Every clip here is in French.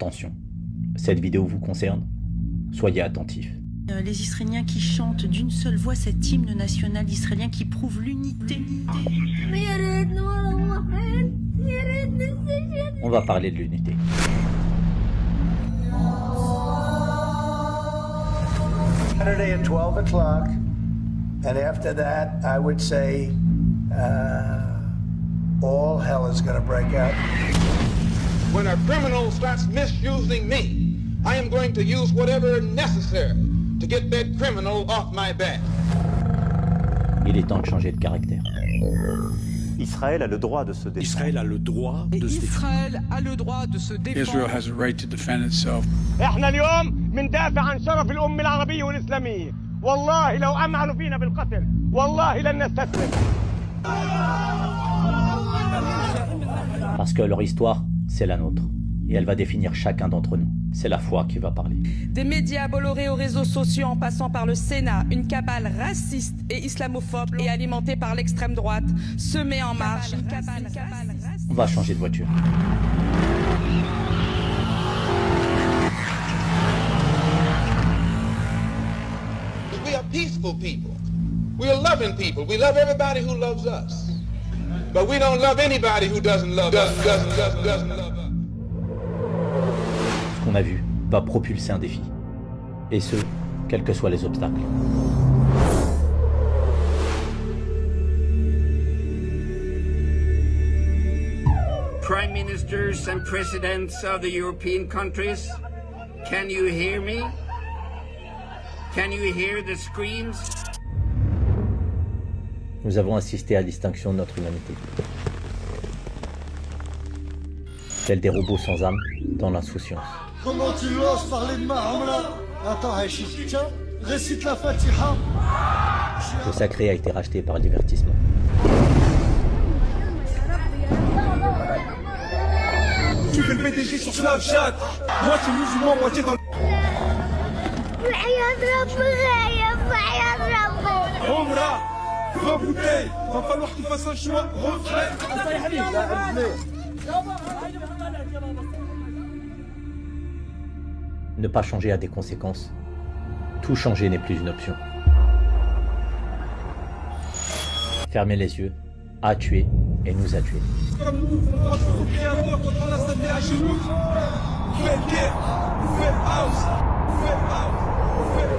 Attention, cette vidéo vous concerne, soyez attentifs. Les Israéliens qui chantent d'une seule voix cet hymne national israélien qui prouve l'unité. On va parler de l'unité. Saturday at 12 o'clock, and after that, I would say all hell is going to break out. When a criminal starts misusing me, I am going to use whatever necessary to get that criminal off my back. Il est temps de changer de caractère. Israël a le droit de se défendre. Israël a le droit de se défendre. Israël a le droit de se défendre. Israel has a right to defend itself. احنا اليوم بندافع عن شرف الأمة العربية والإسلامية. والله لو أمعنوا فينا بالقتل والله لن نستسلم. Parce que leur histoire, c'est la nôtre. Et elle va définir chacun d'entre nous. C'est la foi qui va parler. Des médias Bolloré aux réseaux sociaux en passant par le Sénat, une cabale raciste et islamophobe et alimentée par l'extrême droite se met en marche. On va changer de voiture. We are peaceful people. We are loving people. We love everybody who loves us. But we don't love anybody who doesn't love us. Ce qu'on a vu va propulser un défi. Et ce, quels que soient les obstacles. Prime ministers and presidents of the European countries, can you hear me? Can you hear the screams? Nous avons assisté à la distinction de notre humanité. Tels des robots sans âme dans l'insouciance. Comment tu oses parler de Mahomet? Attends, Hachid, tiens, récite la Fatiha. Le sacré a été racheté par le divertissement. Tu fais le PDG sur Snapchat. Moi, je suis musulman, moitié dans le... Omra, 20 bouteilles. Va falloir que tu fasses un choix. Refrais. Ne pas changer a des conséquences. Tout changer n'est plus une option. Fermer les yeux a tué et nous a tués. Comme nous, on va toujours créateur contre l'instant à genoux. Faites guerre, faites house, faites house, faites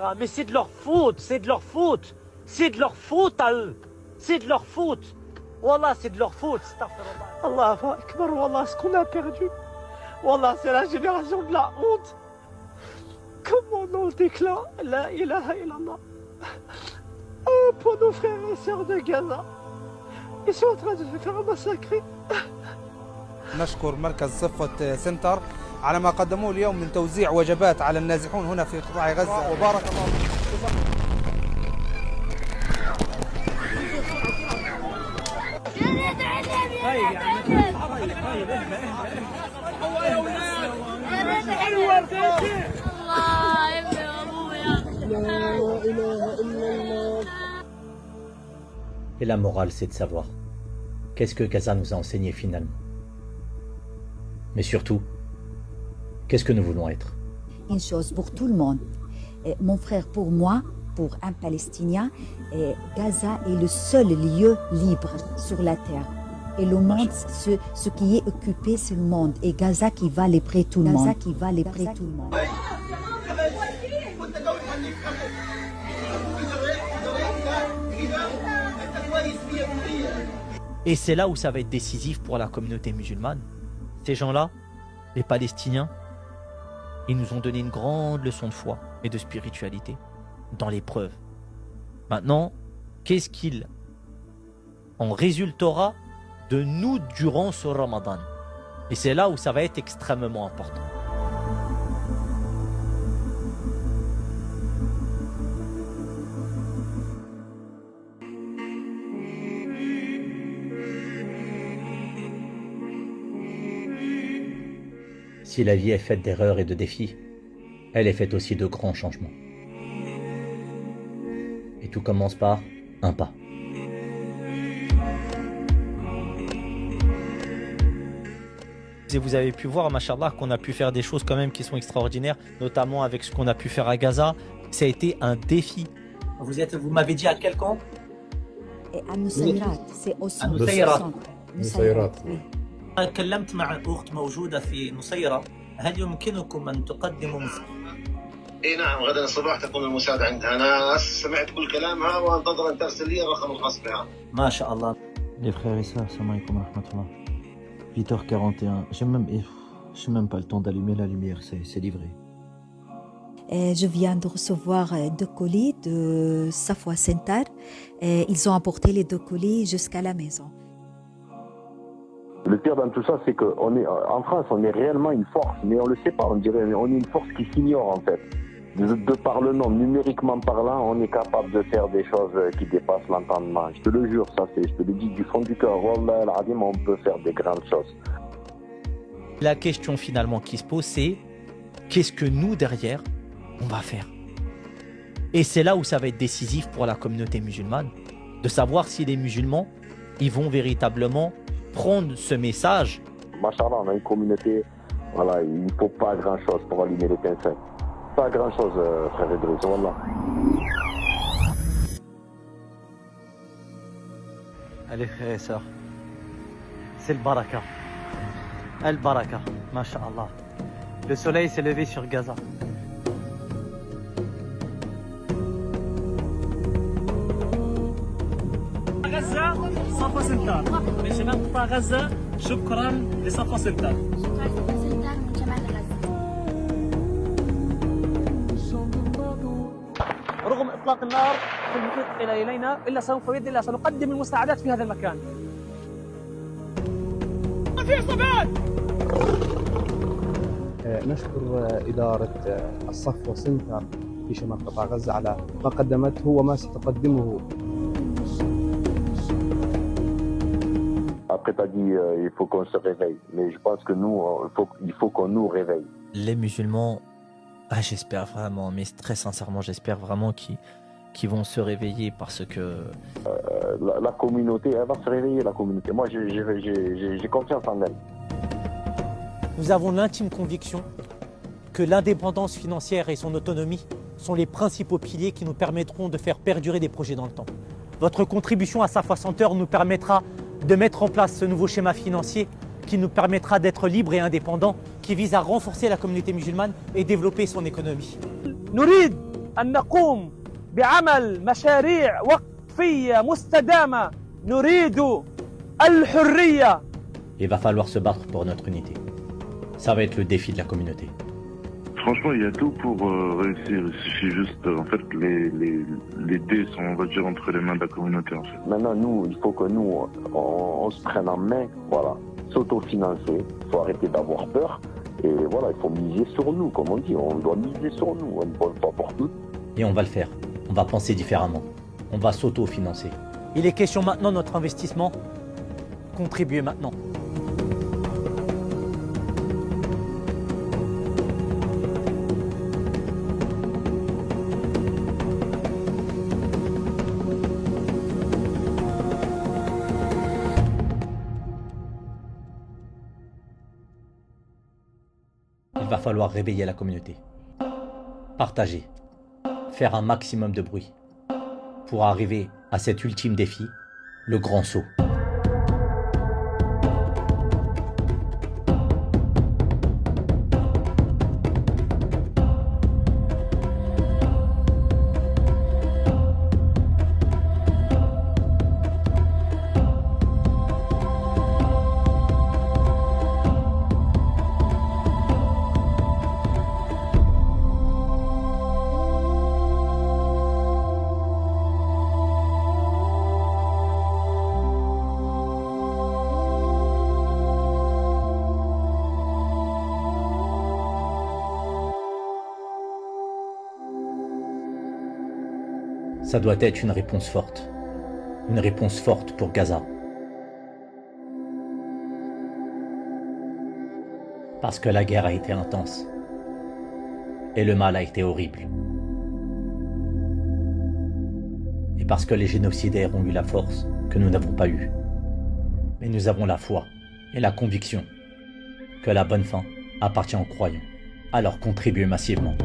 house. Mais c'est de leur faute, c'est de leur faute. C'est de leur faute à eux. C'est de leur faute. Wallah, c'est de leur faute. Allahu Akbar, Wallah, ce qu'on a perdu. Wallah, c'est la génération de la honte. Comment on déclare la ilaha illallah. Oh, pour nos frères et sœurs de Gaza. Ils sont en train de se faire massacrer. نشكر مركز صفوة سنتر على ما قدموه اليوم من توزيع وجبات على النازحون هنا في قطاع غزة وبارك الله Et la morale, c'est de savoir qu'est-ce que Gaza nous a enseigné finalement. Mais surtout, qu'est-ce que nous voulons être? Une chose pour tout le monde. Mon frère, pour moi, pour un Palestinien, Gaza est le seul lieu libre sur la terre. Et le monde, ce qui est occupé, c'est le monde. Et Gaza qui va libérer tout le monde. Gaza qui va libérer tout le monde. Et c'est là où ça va être décisif pour la communauté musulmane. Ces gens-là, les Palestiniens, ils nous ont donné une grande leçon de foi et de spiritualité dans l'épreuve. Maintenant, qu'est-ce qu'il en résultera de nous durant ce Ramadan? Et c'est là où ça va être extrêmement important. Si la vie est faite d'erreurs et de défis, elle est faite aussi de grands changements. Et tout commence par un pas. Et vous avez pu voir, machallah, qu'on a pu faire des choses quand même qui sont extraordinaires, notamment avec ce qu'on a pu faire à Gaza. Ça a été un défi. Vous m'avez dit à quel camp? À Nusayrat, c'est au centre. Nusayrat. Nusayrat, oui. كلمت مع أخت موجودة في نصيرة، هل يمكنكم أن تقدموا اي نعم، غدا الصباح تكون المساعدة عندها. أنا سمعت كل كلامها وانتظر أن ترسل لي الرقم الخاص بها. ما شاء الله. Les frères et sœurs, salam alaikum wa rahmatullah. 8h41, j'ai même pas le temps d'allumer la lumière, c'est livré. Je viens de recevoir 2 colis de Safwa Center. Ils ont apporté les 2 colis jusqu'à la maison. Le pire dans tout ça, c'est qu'en France, on est réellement une force, mais on ne le sait pas, on dirait, on est une force qui s'ignore en fait. De par le nom, numériquement parlant, on est capable de faire des choses qui dépassent l'entendement. Je te le jure, ça, je te le dis du fond du cœur, Wallah al-Azim, on peut faire des grandes choses. La question finalement qui se pose, c'est qu'est-ce que nous, derrière, on va faire? Et c'est là où ça va être décisif pour la communauté musulmane, de savoir si les musulmans, ils vont véritablement prendre ce message. Machallah, on a une communauté, voilà, il ne faut pas grand-chose pour allumer l'étincelle. Pas grand-chose, frère Idriss, wallah. Allez, frères et sœurs, c'est le baraka. Al-baraka, masha'Allah. Le soleil s'est levé sur Gaza. غزة صفا سنتر من شمال قطاع غزة، شكرا لصفا سنتر. رغم إطلاق النار في المحيط إلينا إلا سوف بإذن الله سنقدم المساعدات في هذا المكان. في إصابات. نشكر إدارة الصفوة سنتر في شمال قطاع غزة على ما قدمته وما ستقدمه. Après, tu as dit il faut qu'on se réveille. Mais je pense que nous, il faut qu'on nous réveille. Les musulmans, j'espère vraiment, mais très sincèrement, j'espère vraiment qu'ils vont se réveiller parce que... La communauté, elle va se réveiller, la communauté. Moi, j'ai confiance en elle. Nous avons l'intime conviction que l'indépendance financière et son autonomie sont les principaux piliers qui nous permettront de faire perdurer des projets dans le temps. Votre contribution à Safwa Center nous permettra de mettre en place ce nouveau schéma financier qui nous permettra d'être libres et indépendants, qui vise à renforcer la communauté musulmane et développer son économie. نريد أن نقوم بعمل مشاريع وقفية مستدامة. نريد الحرية. Il va falloir se battre pour notre unité. Ça va être le défi de la communauté. Franchement, il y a tout pour réussir. Il suffit juste, en fait, les dés sont, on va dire, entre les mains de la communauté, en fait. Maintenant, nous, il faut que nous, on se prenne en main, voilà, s'autofinancer. Il faut arrêter d'avoir peur. Et voilà, il faut miser sur nous, comme on dit. On doit miser sur nous, une bonne fois pour toutes. Et on va le faire. On va penser différemment. On va s'autofinancer. Il est question maintenant de notre investissement. Contribuez maintenant. Il va falloir réveiller la communauté. Partager. Faire un maximum de bruit. Pour arriver à cet ultime défi, le grand saut. Ça doit être une réponse forte. Une réponse forte pour Gaza. Parce que la guerre a été intense. Et le mal a été horrible. Et parce que les génocidaires ont eu la force que nous n'avons pas eue. Mais nous avons la foi et la conviction que la bonne fin appartient aux croyants. Alors contribuez massivement.